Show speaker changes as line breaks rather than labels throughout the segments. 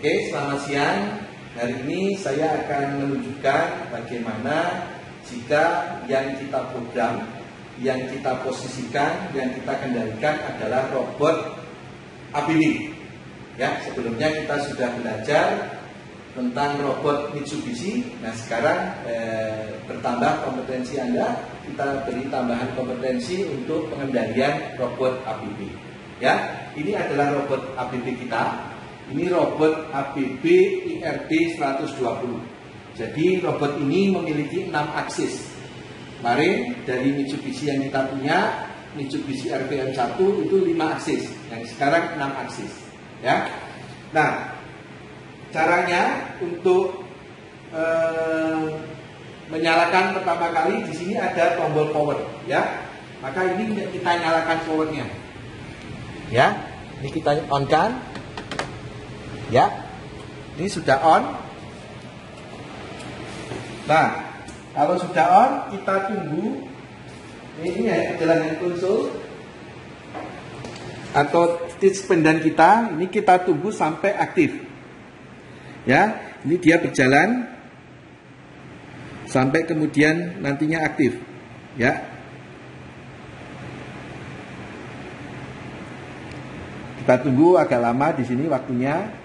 Oke, selamat siang. Hari ini saya akan menunjukkan bagaimana jika yang kita program, yang kita posisikan, yang kita kendalikan adalah robot ABB. Ya, sebelumnya kita sudah belajar tentang robot Mitsubishi. Nah, sekarang bertambah kompetensi Anda, kita beri tambahan kompetensi untuk pengendalian robot ABB. Ya, ini adalah robot ABB kita. Ini robot ABB IRB 120. Jadi robot ini memiliki 6 aksis. Kemarin dari Mitsubishi yang kita punya, Mitsubishi RBM1 itu 5 aksis. Yang sekarang 6 aksis. Ya. Nah, caranya untuk menyalakan pertama kali di sini ada tombol power, ya. Maka ini kita nyalakan powernya. Ya, ini kita on kan. Ya, ini sudah on. Nah, kalau sudah on, kita tunggu. Ini adalah hand console atau touch pendan kita. Ini kita tunggu sampai aktif. Ya, ini dia berjalan sampai kemudian nantinya aktif. Ya. Kita tunggu agak lama di sini waktunya.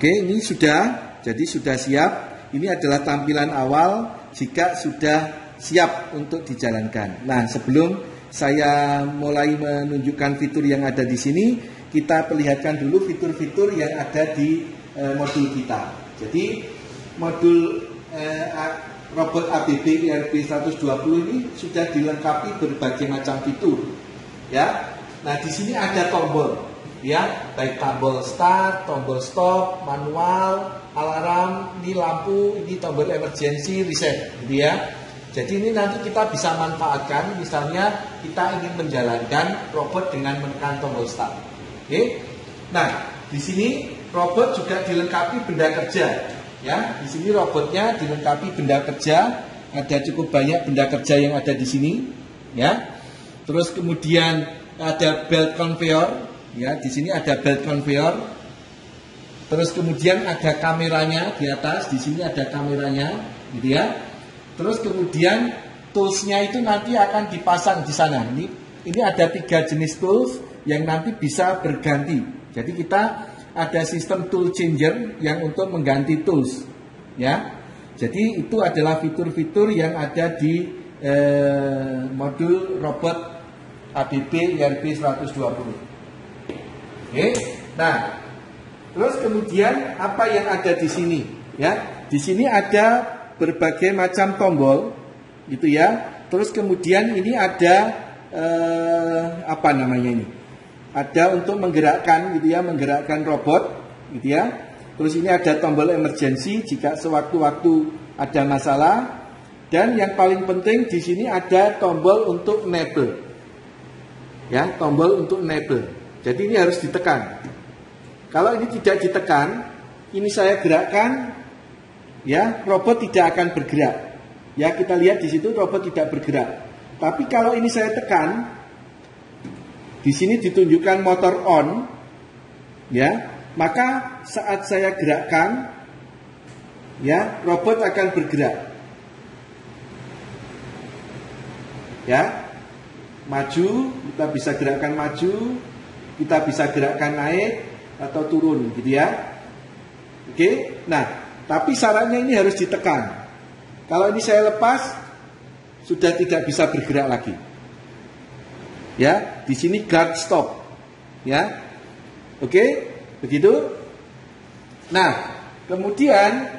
Oke, ini sudah, jadi sudah siap. Ini adalah tampilan awal jika sudah siap untuk dijalankan. Nah, sebelum saya mulai menunjukkan fitur yang ada di sini, kita perlihatkan dulu fitur-fitur yang ada di modul kita. Jadi, modul robot ABB IRB 120 ini sudah dilengkapi berbagai macam fitur. Ya. Nah, di sini ada tombol, ya, baik tombol start, tombol stop, manual, alarm, ini lampu, ini tombol emergency, reset, gitu ya. Jadi ini nanti kita bisa manfaatkan, misalnya kita ingin menjalankan robot dengan menekan tombol start. Oke. Nah, di sini robot juga dilengkapi benda kerja, ya. Di sini robotnya dilengkapi benda kerja, ada cukup banyak benda kerja yang ada di sini, ya. Terus kemudian ada belt conveyor, ya, di sini ada belt conveyor. Terus kemudian ada kameranya di atas, di sini ada kameranya, gitu ya. Terus kemudian toolsnya itu nanti akan dipasang di sana. Ini ada 3 jenis tools yang nanti bisa berganti. Jadi kita ada sistem tool changer yang untuk mengganti tools, ya. Jadi itu adalah fitur-fitur yang ada di modul robot ABB IRB 120. Oke. Nah, terus kemudian apa yang ada di sini? Ya, di sini ada berbagai macam tombol, gitu ya. Terus kemudian ini ada apa namanya ini? Ada untuk menggerakkan, gitu ya, menggerakkan robot, gitu ya. Terus ini ada tombol emergency jika sewaktu-waktu ada masalah. Dan yang paling penting di sini ada tombol untuk enable. Ya, tombol untuk enable. Jadi ini harus ditekan. Kalau ini tidak ditekan, ini saya gerakkan, ya, robot tidak akan bergerak. Ya, kita lihat di situ robot tidak bergerak. Tapi kalau ini saya tekan, di sini ditunjukkan motor on, ya, maka saat saya gerakkan, ya, robot akan bergerak. Ya. Maju, kita bisa gerakkan maju, kita bisa gerakkan naik atau turun, gitu ya. Oke. Nah, tapi syaratnya ini harus ditekan. Kalau ini saya lepas, sudah tidak bisa bergerak lagi. Ya, di sini guard stop. Ya. Oke, begitu. Nah, kemudian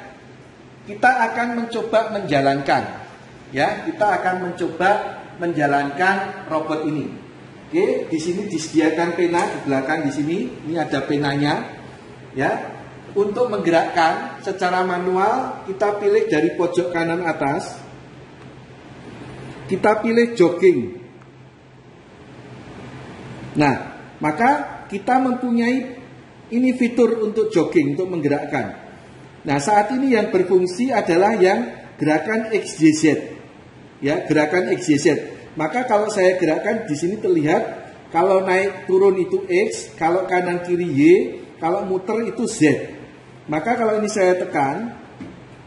kita akan mencoba menjalankan. Ya, kita akan mencoba menjalankan robot ini. Oke, di sini disediakan pena di belakang di sini. Ini ada penanya. Ya. Untuk menggerakkan secara manual, kita pilih dari pojok kanan atas. Kita pilih jogging. Nah, maka kita mempunyai ini fitur untuk jogging, untuk menggerakkan. Nah, saat ini yang berfungsi adalah yang gerakan XYZ. Ya, gerakan XYZ. Maka kalau saya gerakkan di sini terlihat kalau naik turun itu X, kalau kanan kiri Y, kalau muter itu Z. Maka kalau ini saya tekan,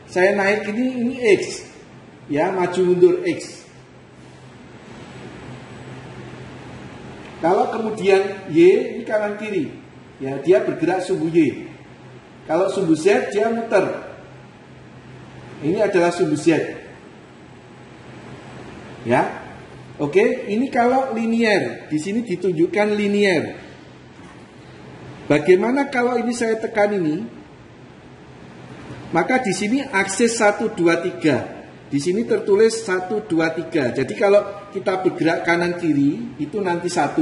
saya naik ini X. Ya, maju mundur X. Kalau kemudian Y, ini kanan kiri. Ya, dia bergerak sumbu Y. Kalau sumbu Z, dia muter. Ini adalah sumbu Z. Ya. Oke, ini kalau linier. Di sini ditunjukkan linier. Bagaimana kalau ini saya tekan ini? Maka di sini aksis 1 2 3. Di sini tertulis 1 2 3. Jadi kalau kita bergerak kanan kiri itu nanti 1,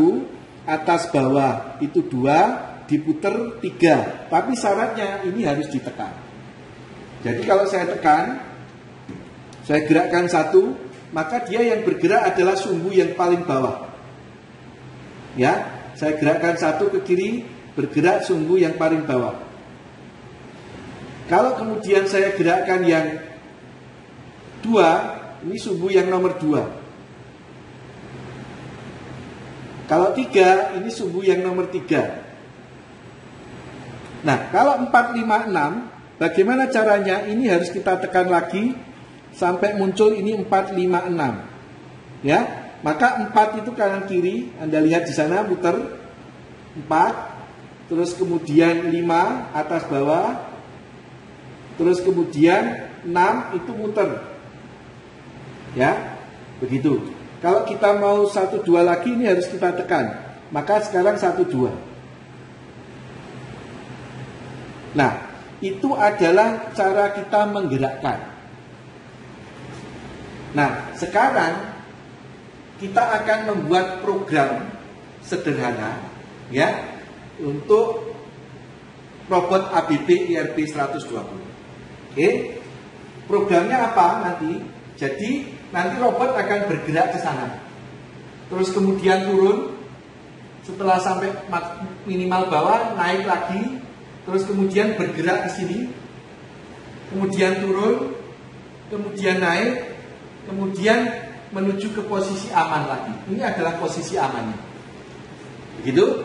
atas bawah itu 2, diputer 3. Tapi syaratnya ini harus ditekan. Jadi kalau saya tekan, saya gerakkan 1, maka dia yang bergerak adalah sumbu yang paling bawah. Ya, saya gerakkan 1 ke kiri, bergerak sumbu yang paling bawah. Kalau kemudian saya gerakkan yang 2, ini sumbu yang nomor 2. Kalau 3, ini sumbu yang nomor 3. Nah, kalau 4, 5, 6, bagaimana caranya? Ini harus kita tekan lagi sampai muncul ini 4, 5, 6. Ya, maka 4 itu kanan kiri, Anda lihat di sana muter 4, terus kemudian 5 atas bawah, terus kemudian 6 itu muter. Ya, begitu. Kalau kita mau 1, 2 lagi ini harus kita tekan. Maka sekarang 1, 2. Nah, itu adalah cara kita menggerakkan. Nah, sekarang kita akan membuat program sederhana ya untuk robot ABB IRB 120. Oke. Programnya apa nanti? Jadi nanti robot akan bergerak ke sana. Terus kemudian turun. Setelah sampai minimal bawah naik lagi. Terus kemudian bergerak ke sini. Kemudian turun, kemudian naik, kemudian menuju ke posisi aman lagi. Ini adalah posisi amannya. Begitu?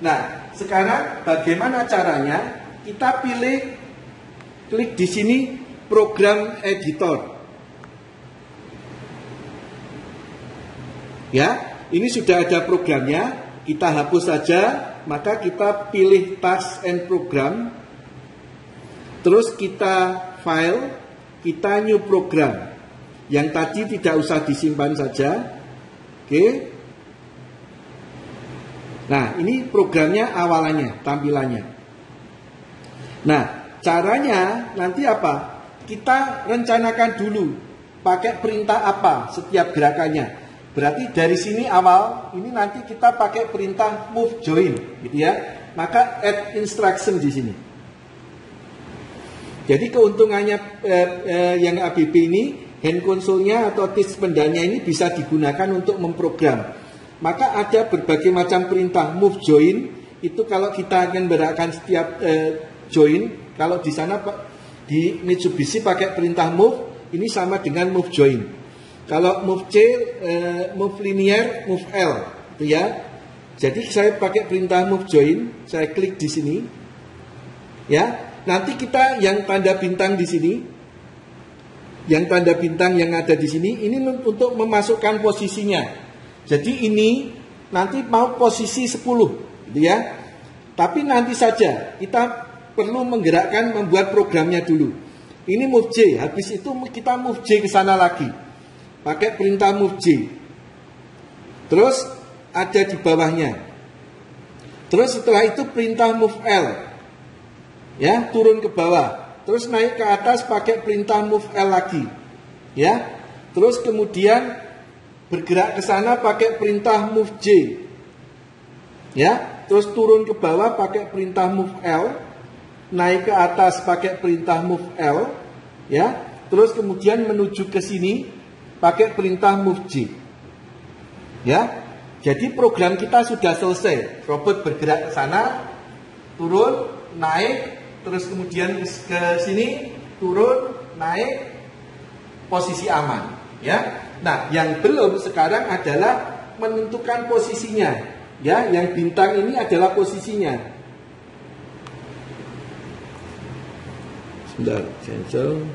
Nah, sekarang bagaimana caranya? Kita pilih, klik di sini program editor. Ya, ini sudah ada programnya. Kita hapus saja, maka kita pilih task and program. Terus kita file, kita new program. Yang tadi tidak usah disimpan saja. Oke. Nah, ini programnya awalannya, tampilannya. Nah, caranya nanti apa? Kita rencanakan dulu pakai perintah apa setiap gerakannya. Berarti dari sini awal, ini nanti kita pakai perintah move join, gitu ya. Maka add instruction di sini. Jadi keuntungannya yang ABB ini, hand console-nya atau disk pendanya ini bisa digunakan untuk memprogram. Maka ada berbagai macam perintah move join. Itu kalau kita akan berakkan setiap join. Kalau di sana di Mitsubishi pakai perintah move, ini sama dengan move join. Kalau move C, move linear, move L, gitu ya. Jadi saya pakai perintah move join. Saya klik di sini, ya. Nanti kita yang tanda bintang di sini, yang tanda bintang yang ada di sini, ini untuk memasukkan posisinya. Jadi ini nanti mau posisi 10, gitu ya. Tapi nanti saja kita perlu menggerakkan, membuat programnya dulu. Ini move J, habis itu kita move J ke sana lagi. Pakai perintah move J. Terus ada di bawahnya. Terus setelah itu perintah move L. Ya, turun ke bawah. Terus naik ke atas pakai perintah move L lagi. Ya. Terus kemudian bergerak ke sana pakai perintah move J. Ya, terus turun ke bawah pakai perintah move L. Naik ke atas pakai perintah move L. Ya. Terus kemudian menuju ke sini pakai perintah move J. Ya. Jadi program kita sudah selesai. Robot bergerak ke sana, turun, naik, terus kemudian ke sini, turun, naik, posisi aman. Ya. Nah, yang belum sekarang adalah menentukan posisinya. Ya, yang bintang ini adalah posisinya. Sebentar, cancel.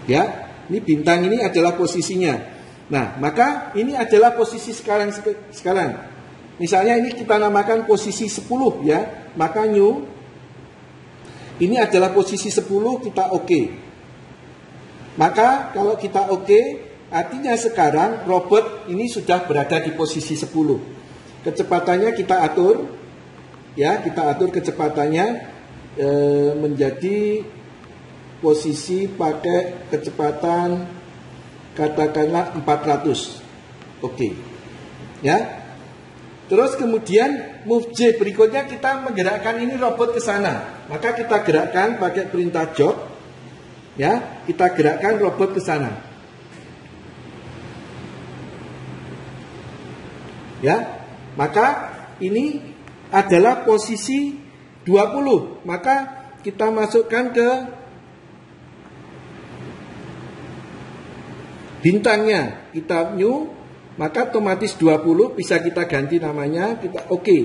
Ya, ini bintang ini adalah posisinya. Nah, maka ini adalah posisi sekarang. Misalnya ini kita namakan posisi 10 ya. Maka new ini adalah posisi 10, kita oke. Maka kalau kita oke, artinya sekarang robot ini sudah berada di posisi 10. Kecepatannya kita atur, ya, kita atur kecepatannya menjadi posisi pakai kecepatan katakanlah 400. Oke. Ya. Terus kemudian move J berikutnya kita menggerakkan ini robot ke sana. Maka kita gerakkan pakai perintah job. Ya, kita gerakkan robot ke sana. Ya. Maka ini adalah posisi 20. Maka kita masukkan ke bintangnya, kita new, maka otomatis 20 bisa kita ganti namanya, kita oke.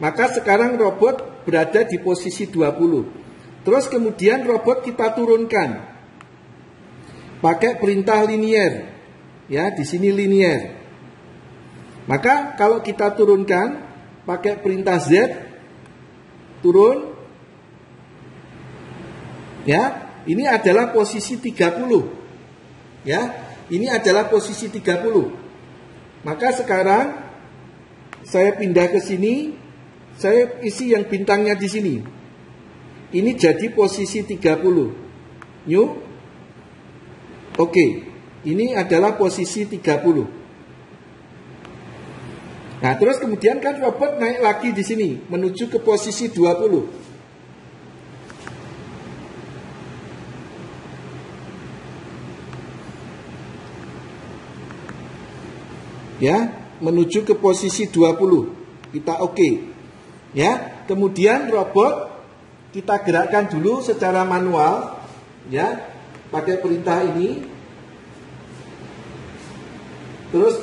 Maka sekarang robot berada di posisi 20. Terus kemudian robot kita turunkan pakai perintah linier. Ya, di sini linier. Maka kalau kita turunkan pakai perintah Z, turun. Ya, ini adalah posisi 30. Ya, ini adalah posisi 30. Maka sekarang saya pindah ke sini, saya isi yang bintangnya di sini. Ini jadi posisi 30. New. Oke. Ini adalah posisi 30. Nah, terus kemudian kan robot naik lagi di sini menuju ke posisi 20. Ya, menuju ke posisi 20. Kita oke. Ya, kemudian robot kita gerakkan dulu secara manual, ya, pakai perintah ini. Terus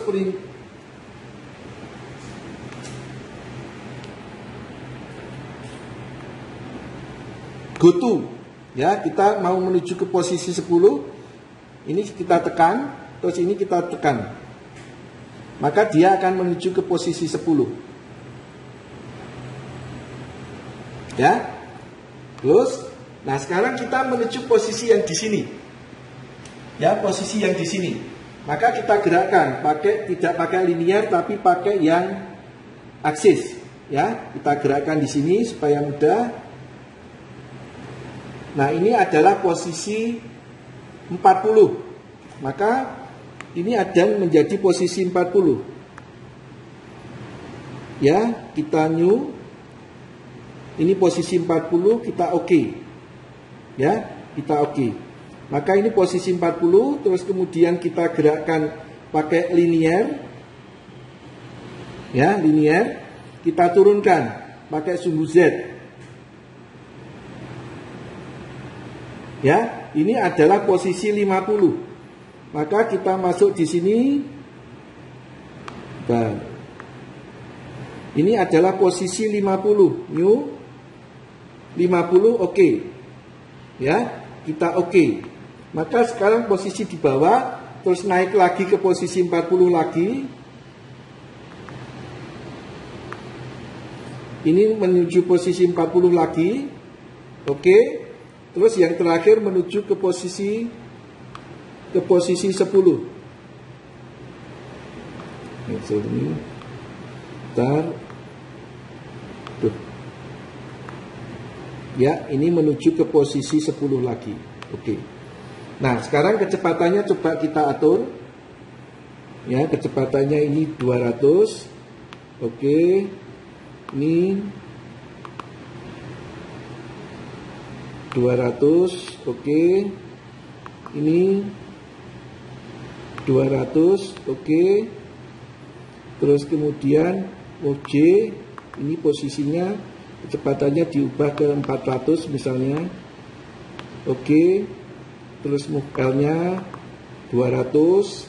go to. Ya, kita mau menuju ke posisi 10. Ini kita tekan, terus ini kita tekan. Maka dia akan menuju ke posisi 10. Ya. Terus, nah sekarang kita menuju posisi yang di sini. Ya, posisi yang di sini. Maka kita gerakkan tidak pakai linear tapi pakai yang aksis. Ya, kita gerakkan di sini supaya mudah. Nah, ini adalah posisi 40. Maka ini ada menjadi posisi 40. Ya, kita new. Ini posisi 40, kita oke. Ya, kita oke. Maka ini posisi 40, terus kemudian kita gerakkan pakai linear. Ya, linear. Kita turunkan pakai sumbu Z. Ya, ini adalah posisi 50. Maka kita masuk di sini. Nah, ini adalah posisi 50. New 50 oke. Ya, kita oke. Maka sekarang posisi di bawah, terus naik lagi ke posisi 40 lagi. Ini menuju posisi 40 lagi. Oke. Terus yang terakhir menuju ke posisi 10. Ini. Bentar. Tuh. Ya, ini menuju ke posisi 10 lagi. Oke. Nah, sekarang kecepatannya coba kita atur. Ya, kecepatannya ini 200. Oke. Ini 200. Oke. Ini 200. Oke. Terus kemudian OJ ini posisinya kecepatannya diubah ke 400 misalnya. Oke. Terus move L-nya 200.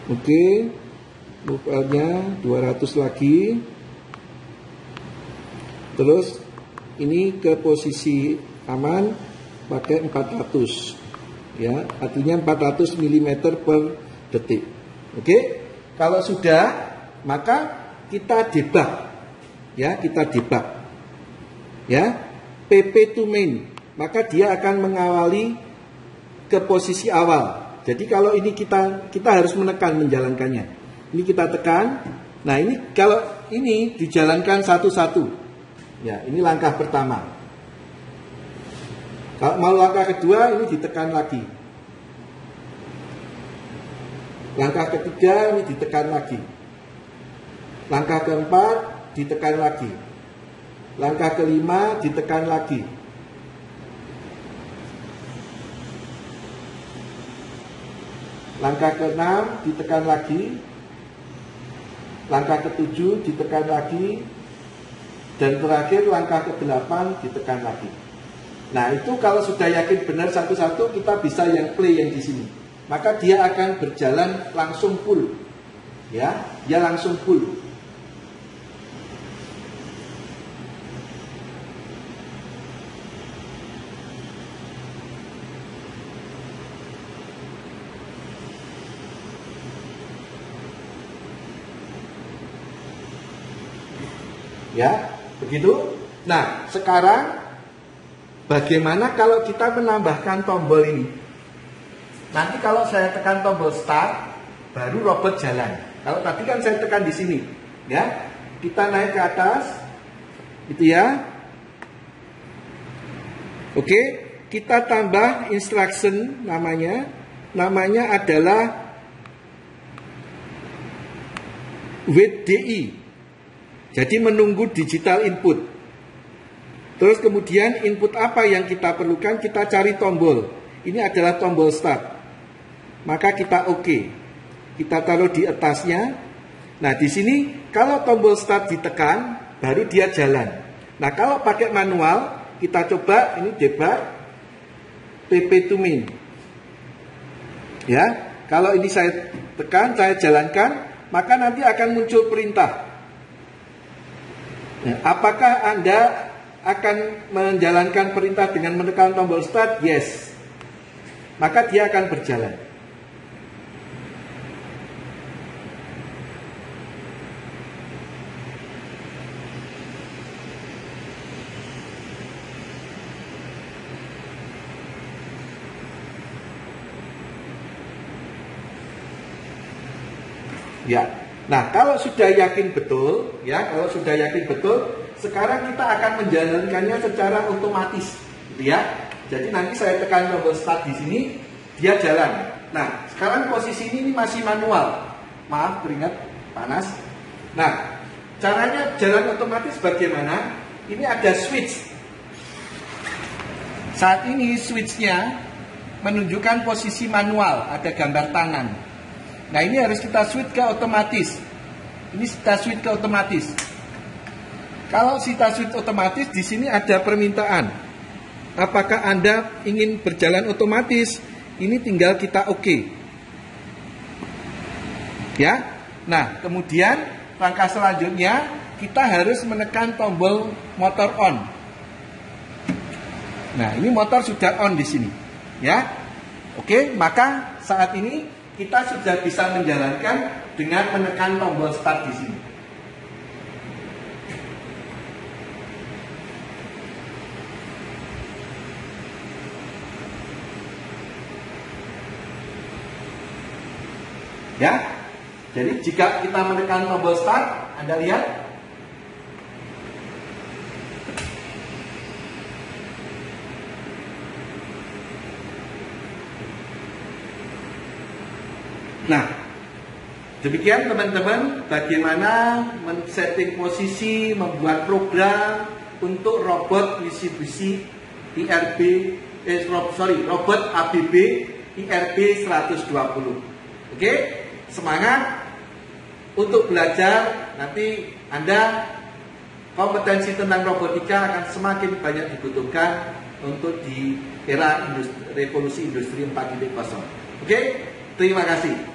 Oke. Move L-nya 200 lagi. Terus ini ke posisi aman pakai 400. Ya, artinya 400 mm per detik. Oke. Kalau sudah, maka kita debug. Ya, kita debug. Ya, PP to main. Maka dia akan mengawali ke posisi awal. Jadi kalau ini kita harus menekan menjalankannya. Ini kita tekan. Nah, ini kalau ini dijalankan satu-satu. Ya, ini langkah pertama. Kalau mau langkah kedua, ini ditekan lagi. Langkah ketiga, ini ditekan lagi. Langkah keempat, ditekan lagi. Langkah kelima, ditekan lagi. Langkah keenam, ditekan lagi. Langkah ketujuh, ditekan lagi. Dan terakhir, langkah ke-8, ditekan lagi. Nah, itu kalau sudah yakin benar satu-satu, kita bisa yang play yang di sini. Maka dia akan berjalan langsung full. Ya, dia langsung full. Ya, begitu. Nah, sekarang bagaimana kalau kita menambahkan tombol ini? Nanti kalau saya tekan tombol start, baru robot jalan. Kalau tadi kan saya tekan di sini, ya. Kita naik ke atas, gitu ya. Oke, kita tambah instruction namanya. Namanya adalah wait DI. Jadi menunggu digital input. Terus kemudian input apa yang kita perlukan, kita cari tombol. Ini adalah tombol start. Maka kita oke. Kita taruh di atasnya. Nah, di sini kalau tombol start ditekan, baru dia jalan. Nah, kalau pakai manual, kita coba ini debug PP to main. Ya, kalau ini saya tekan, saya jalankan, maka nanti akan muncul perintah. Nah, apakah Anda akan menjalankan perintah dengan menekan tombol start? Yes. Maka dia akan berjalan. Ya. Nah, kalau sudah yakin betul, ya, kalau sudah yakin betul, sekarang kita akan menjalankannya secara otomatis, gitu ya. Jadi nanti saya tekan tombol start di sini, dia jalan. Nah, sekarang posisi ini masih manual. Maaf, keringat panas. Nah, caranya jalan otomatis bagaimana? Ini ada switch. Saat ini switchnya menunjukkan posisi manual, ada gambar tangan. Nah, ini harus kita switch ke otomatis. Ini kita switch ke otomatis. Kalau kita switch otomatis, di sini ada permintaan. Apakah Anda ingin berjalan otomatis? Ini tinggal kita oke. Ya. Nah, kemudian langkah selanjutnya kita harus menekan tombol motor on. Nah, ini motor sudah on di sini. Ya. Oke, maka saat ini kita sudah bisa menjalankan dengan menekan tombol start di sini. Ya. Jadi jika kita menekan tombol start, Anda lihat. Nah, demikian teman-teman bagaimana men-setting posisi, membuat program untuk robot Mitsubishi robot ABB IRB 120. Oke, semangat untuk belajar. Nanti Anda kompetensi tentang robotika akan semakin banyak dibutuhkan untuk di era revolusi industri 4.0. Oke, terima kasih.